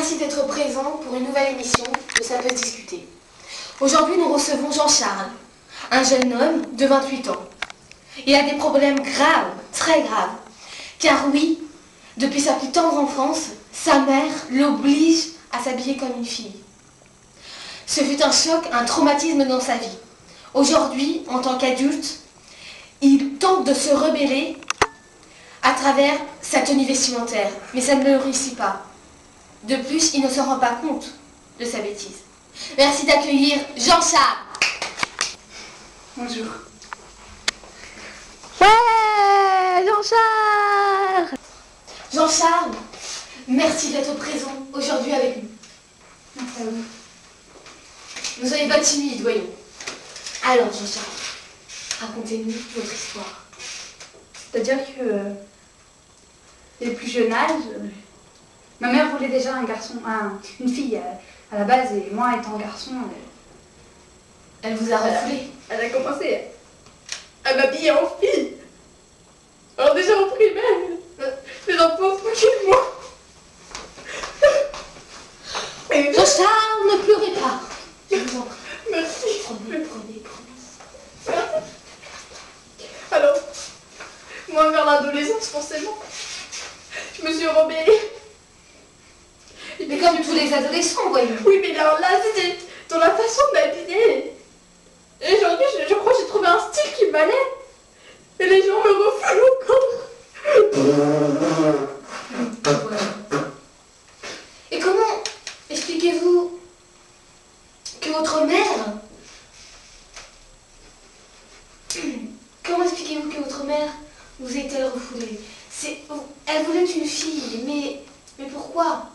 Merci d'être présent pour une nouvelle émission de Ça peut se discuter. Aujourd'hui, nous recevons Jean-Charles, un jeune homme de 28 ans. Il a des problèmes graves, très graves. Car oui, depuis sa plus tendre enfance, sa mère l'oblige à s'habiller comme une fille. Ce fut un choc, un traumatisme dans sa vie. Aujourd'hui, en tant qu'adulte, il tente de se rebeller à travers sa tenue vestimentaire, mais ça ne le réussit pas. De plus, il ne se rend pas compte de sa bêtise. Merci d'accueillir Jean-Charles. Bonjour. Ouais, Jean-Charles. Jean-Charles, merci d'être présent aujourd'hui avec nous. Merci à vous. Vous n'avez pas timide, voyons. Alors, Jean-Charles, racontez-nous votre histoire. C'est-à-dire que, dès le plus jeune âge, ma mère voulait déjà une fille à la base, et moi étant garçon, Elle vous a refoulé. elle a commencé à m'habiller en fille. Alors déjà en primaire, les enfants se moquaient de moi. Et Jean-Charles, ne pleurez pas. Je vous en prie. merci. Prenez. Alors, moi vers l'adolescence forcément, je me suis rebellée. Mais comme tous les adolescents, voyons. Oui, mais là c'était dans la façon de m'habiller. Et aujourd'hui, je crois que j'ai trouvé un style qui m'allait. Et les gens me refoulent encore. Voilà. Et comment expliquez-vous que votre mère... Comment expliquez-vous que votre mère vous ait-elle refoulé? Elle voulait une fille, mais pourquoi?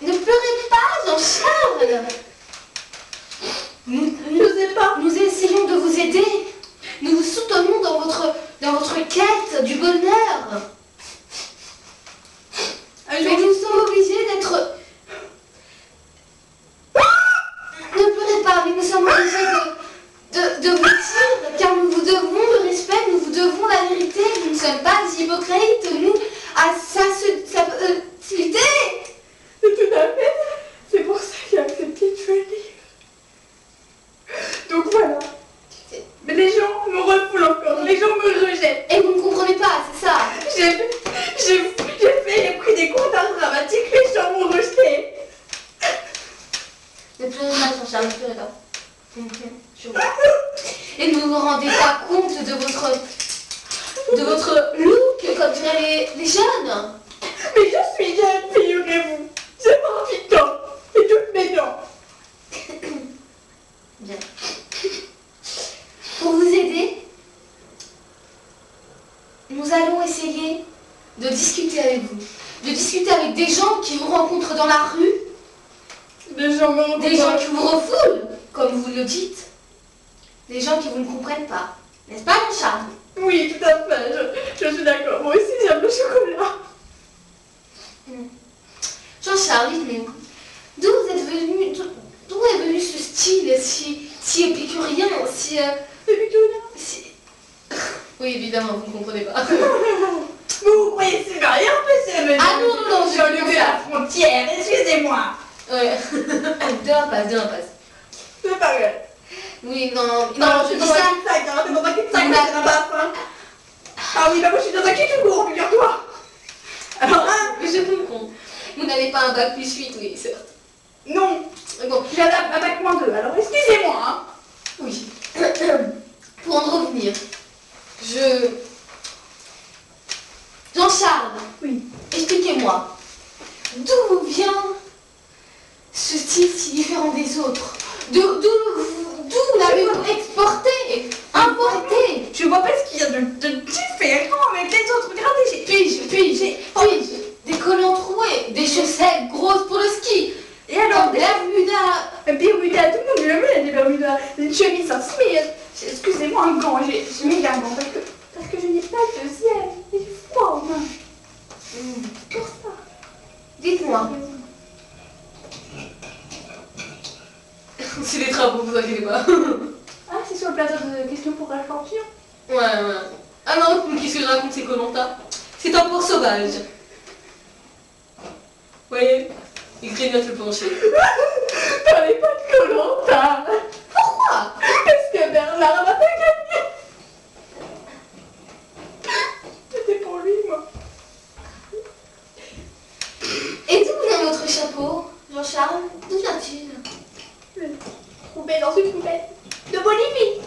Ne pleurez pas, Jean-Charles. Je sais pas. Nous essayons de vous aider. Nous vous soutenons dans votre quête du bonheur. Mais nous sommes obligés d'être... Ne pleurez pas, mais nous sommes obligés de vous dire, car nous vous devons le respect, nous vous devons la vérité. Nous ne sommes pas des hypocrites, nous, à ça lutter. Tout à fait. C'est pour ça que j'ai accepté de venir. Donc voilà. Mais les gens me refoulent encore, les gens me rejettent. Et vous ne comprenez pas, c'est ça. J'ai pris des cours d'art dramatique, les gens m'ont rejeté. Ne pleurez pas, Jean-Charles, ne pleurez pas. Je vois. Et ne vous rendez pas compte de votre look, comme diraient les jeunes. Mais je suis jeune, figurez-vous. J'ai 28 ans et toutes mes dents. Bien. Pour vous aider, nous allons essayer de discuter avec vous. De discuter avec des gens qui vous rencontrent dans la rue, Les gens me des gens qui vous refoulent, comme vous le dites, des gens qui vous ne comprennent pas. N'est-ce pas, Jean-Charles? Oui, tout à fait, je suis d'accord. Moi aussi, j'aime le chocolat. Jean-Charles, dites-nous, d'où est venu ce style si épicurien, si... Oui, évidemment, vous ne comprenez pas. Vous croyez que c'est rien, mais c'est venu. Ah non, j'ai enlevé la frontière, excusez-moi. Ouais. Deux impasses. C'est pas vrai. Oui, non, je dis ça. T'es dans un cul-de-sac, c'est la base. Ah oui, bah moi je suis dans un cul-de-sac, figure-toi. Alors, hein, Mais je comprends. Vous n'avez pas un bac plus 8, oui, certes. non, Bon, j'ai un bac -2, alors excusez-moi, hein. oui. Pour en revenir, Jean-Charles, Oui. expliquez-moi, d'où vient ce style si différent des autres? D'où l'avez-vous exporté? Importé? Je vois pas ce qu'il y a de différent avec les autres. Regardez, Puis-je, des collants troués, des chaussettes grosses pour le ski, et alors, des bermudas. un Bermuda, tout le monde le met, des Bermudas, une chemise, ça se met. Excusez-moi, un gant, j'ai mis un gant parce que je n'ai pas de deuxième. Il est froid aux mains. Pour ça. Dites-moi. C'est des travaux, vous inquiétez pas. Ah, c'est sur le plateau de questions pour la champion. Ouais. Ah non, qu'est-ce que je raconte, c'est Koh-Lanta. C'est un porc sauvage. voyez, il grignote le plancher. Parlez pas de Koh-Lanta. Pourquoi? Parce que Bernard n'a pas gagné. C'était pour lui, moi. Et d'où vient votre chapeau, Jean-Charles? D'où vient-il? Trouvé dans une poubelle. De Bolivie.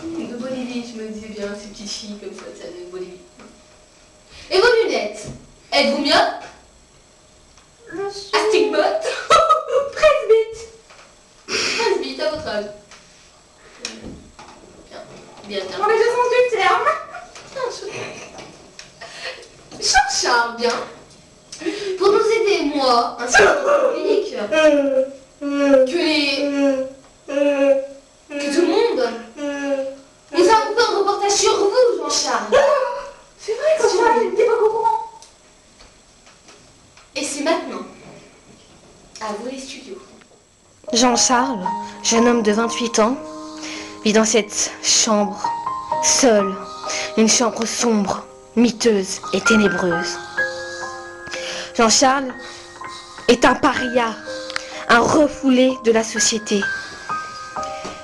De Bolivie, je me disais bien, ces petites filles comme ça vient de Bolivie. Et vos lunettes? Êtes-vous bien? Le son. Astigmate? Presbyte? Presbyte, à votre âge. Bien, bien. Dans les deux sens du terme. Jean-Charles, bien. Pour nous aider, moi, ainsi que notre public, que tout le monde, nous avons fait un reportage sur vous, Jean-Charles. C'est vrai, comme ça, j'étais pas au courant. Et c'est maintenant. À vous les studios. Jean-Charles, jeune homme de 28 ans, vit dans cette chambre, seul, une chambre sombre, miteuse et ténébreuse. Jean-Charles est un paria, un refoulé de la société.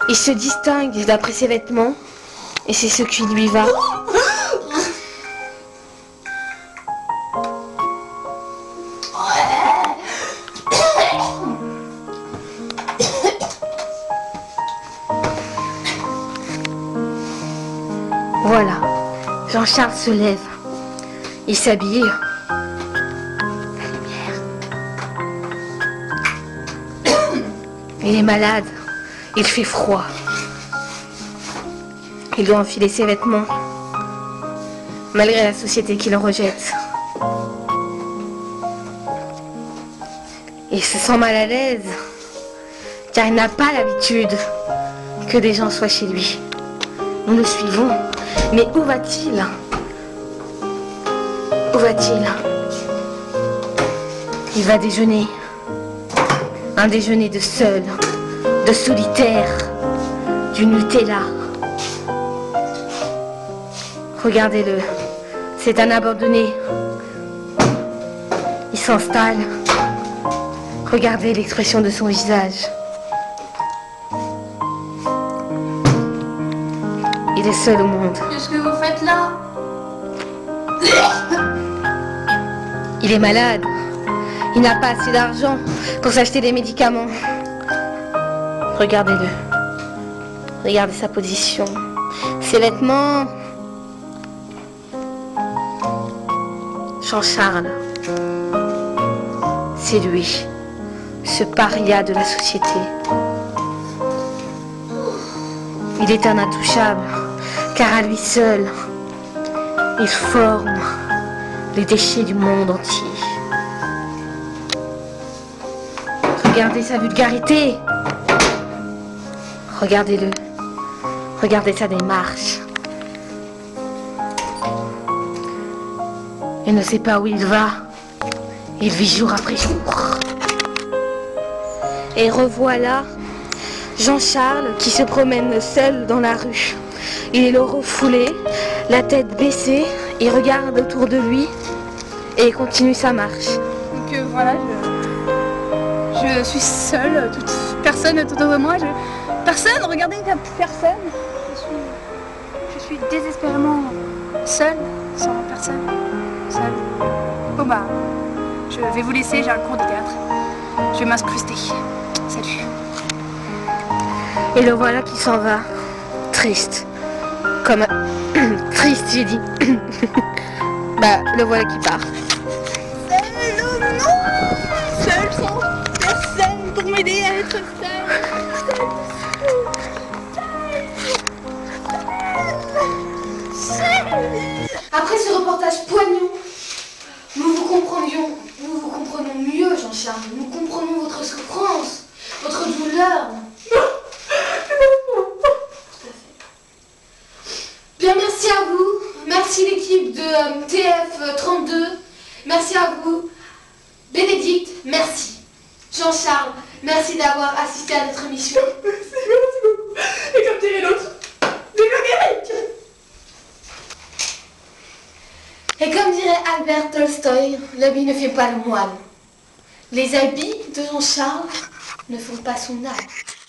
Il se distingue d'après ses vêtements et c'est ce qui lui va. Voilà, Jean-Charles se lève. Il s'habille. La lumière. Il est malade. Il fait froid. Il doit enfiler ses vêtements, malgré la société qui le rejette. Il se sent mal à l'aise, car il n'a pas l'habitude que des gens soient chez lui. Nous le suivons. Mais où va-t-il? Où va-t-il? Il va déjeuner. Un déjeuner de seul, de solitaire, du Nutella. Regardez-le. C'est un abandonné. Il s'installe. Regardez l'expression de son visage. Il est seul au monde. Qu'est-ce que vous faites là? Il est malade. Il n'a pas assez d'argent pour s'acheter des médicaments. Regardez-le. Regardez sa position. Ses vêtements. Jean-Charles. C'est lui. Ce paria de la société. Il est un intouchable. Car à lui seul, il forme les déchets du monde entier. Regardez sa vulgarité. Regardez-le. Regardez sa démarche. Il ne sait pas où il va. Il vit jour après jour. Et revoilà Jean-Charles qui se promène seul dans la rue. Il est le refoulé, la tête baissée, il regarde autour de lui et il continue sa marche. Donc voilà, je suis seule, personne autour de moi. Personne, regardez, il n'y a personne. Je suis désespérément seule, sans personne. Seule. Bon bah, je vais vous laisser, j'ai un cours de théâtre. Je vais m'incruster. Salut. Et le voilà qui s'en va, triste. Comme triste, j'ai dit. Bah, le voilà qui part. Seul, oh non! Seul sans personne pour m'aider à être seule. Après ce reportage poignant, nous vous comprenons mieux, Jean-Charles. Nous comprenons votre souffrance, votre douleur. Bien, merci à vous. Merci l'équipe de TF32. Merci à vous. Bénédicte, merci. Jean-Charles, merci d'avoir assisté à notre émission. Merci beaucoup. Et comme dirait l'autre, vive l'Amérique! Et comme dirait Albert Tolstoï, l'habit ne fait pas le moine. Les habits de Jean-Charles ne font pas son âge.